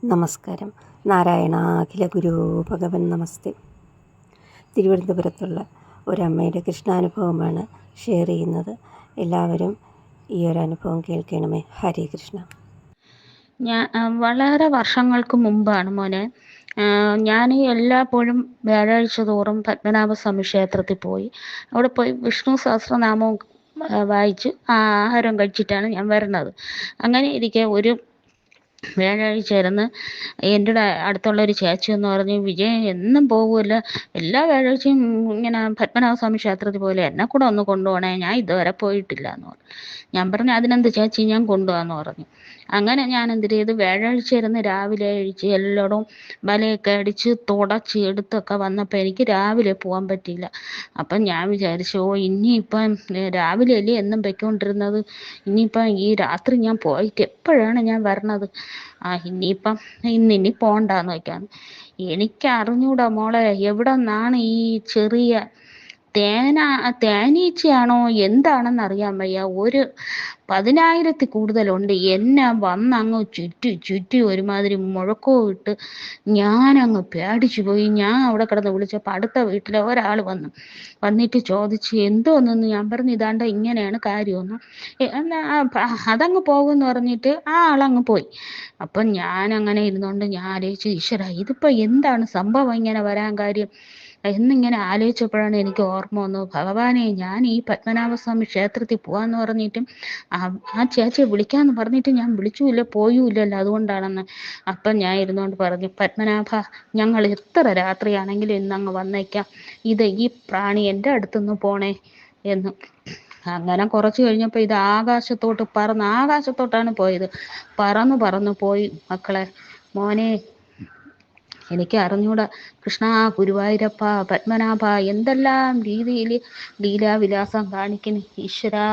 നമസ്കാരം. നാരായണാഖില ഗുരു ഭഗവൻ നമസ്തേ. തിരുവനന്തപുരത്തുള്ള ഒരമ്മയുടെ കൃഷ്ണാനുഭവമാണ് ഷെയർ ചെയ്യുന്നത്. എല്ലാവരും ഈ ഒരു അനുഭവം കേൾക്കണമേ. ഹരേ കൃഷ്ണ. വളരെ വർഷങ്ങൾക്ക് മുമ്പാണ് മോനെ, ഞാൻ എല്ലായ്പ്പോഴും വ്യാഴാഴ്ച തോറും പത്മനാഭസ്വാമി ക്ഷേത്രത്തിൽ പോയി അവിടെ പോയി വിഷ്ണു സഹസ്രനാമവും വായിച്ച് ആഹാരം കഴിച്ചിട്ടാണ് ഞാൻ വരുന്നത്. അങ്ങനെ ഇരിക്കെ ഒരു വ്യാഴാഴ്ചയായിരുന്നു. എൻ്റെ അടുത്തുള്ള ഒരു ചേച്ചി എന്ന് പറഞ്ഞു, വിജയൻ എന്നും പോകുമല്ലോ, എല്ലാ വ്യാഴാഴ്ചയും ഇങ്ങനെ പത്മനാഭസ്വാമി ക്ഷേത്രത്തിൽ പോലെ എന്നെ കൂടെ ഒന്ന് കൊണ്ടുപോകണേ, ഞാൻ ഇതുവരെ പോയിട്ടില്ല എന്ന് പറഞ്ഞു. ഞാൻ പറഞ്ഞു അതിനെന്ത് ചേച്ചി, ഞാൻ കൊണ്ടുപോകാമെന്ന് പറഞ്ഞു. അങ്ങനെ ഞാൻ എന്ത് ചെയ്തു, വ്യാഴാഴ്ച ഇരുന്ന് രാവിലെ കഴിച്ച് എല്ലായിടും വലയൊക്കെ അടിച്ച് തുടച്ച് എടുത്തൊക്കെ വന്നപ്പോൾ എനിക്ക് രാവിലെ പോകാൻ പറ്റിയില്ല. അപ്പം ഞാൻ വിചാരിച്ചു, ഇനിയിപ്പം രാവിലെ അല്ലേ എന്നും പൊയ്ക്കൊണ്ടിരുന്നത്, ഇനിയിപ്പം ഈ രാത്രി ഞാൻ പോയിട്ട് എപ്പോഴാണ് ഞാൻ വരണത്, ഇനിയിപ്പം ഇനി പോണ്ടാന്ന് വയ്ക്കാന്ന്. എനിക്ക് അറിഞ്ഞൂടാ മോളെ, എവിടെ നിന്നാണ് ഈ ചെറിയ തേനീച്ചയാണോ എന്താണെന്ന് അറിയാൻ വയ്യ, ഒരു 10,000 കൂടുതലുണ്ട്. എന്നെ വന്നങ്ങ് ചുറ്റി ഒരുമാതിരി മുഴക്കോ ഇട്ട് ഞാനങ്ങ് പേടിച്ചു പോയി. ഞാൻ അവിടെ കിടന്ന് വിളിച്ചപ്പോൾ അടുത്ത വീട്ടിലെ ഒരാൾ വന്നിട്ട് ചോദിച്ചു എന്തോന്നു. ഞാൻ പറഞ്ഞു ഇതാണ്ട ഇങ്ങനെയാണ് കാര്യമൊന്നും. അതങ്ങ് പോകുമെന്ന് പറഞ്ഞിട്ട് ആ ആളങ്ങ് പോയി. അപ്പം ഞാൻ അങ്ങനെ ഇരുന്നുകൊണ്ട് ഞാൻ ആലോചിച്ചു, ഈശ്വര ഇതിപ്പോൾ എന്താണ് സംഭവം, ഇങ്ങനെ വരാൻ കാര്യം എന്നിങ്ങനെ ആലോചിച്ചപ്പോഴാണ് എനിക്ക് ഓർമ്മ വന്നു, ഭഗവാനെ ഞാൻ ഈ പത്മനാഭസ്വാമി ക്ഷേത്രത്തിൽ പോവാന്ന് പറഞ്ഞിട്ടും ആ ചേച്ചിയെ വിളിക്കാന്ന് പറഞ്ഞിട്ട് ഞാൻ വിളിച്ചുമില്ല പോയുമില്ലല്ലോ, അതുകൊണ്ടാണെന്ന്. അപ്പം ഞാൻ ഇരുന്നുകൊണ്ട് പറഞ്ഞു, പത്മനാഭ ഞങ്ങൾ എത്ര രാത്രിയാണെങ്കിലും ഇന്നങ്ങ് വന്നേക്കാം, ഈ പ്രാണി എൻ്റെ അടുത്തുനിന്ന് പോണേ എന്ന്. അങ്ങനെ കുറച്ച് കഴിഞ്ഞപ്പോൾ ഇത് ആകാശത്തോട്ടാണ് പോയത്. പറന്നു പോയി. മക്കളെ, മോനെ, എനിക്ക് അറിഞ്ഞൂടാ, കൃഷ്ണ, ഗുരുവായൂരപ്പ, പത്മനാഭ എന്തെല്ലാം രീതിയിൽ ലീലാവിലാസം കാണിക്കുന്നു ഈശ്വരാ.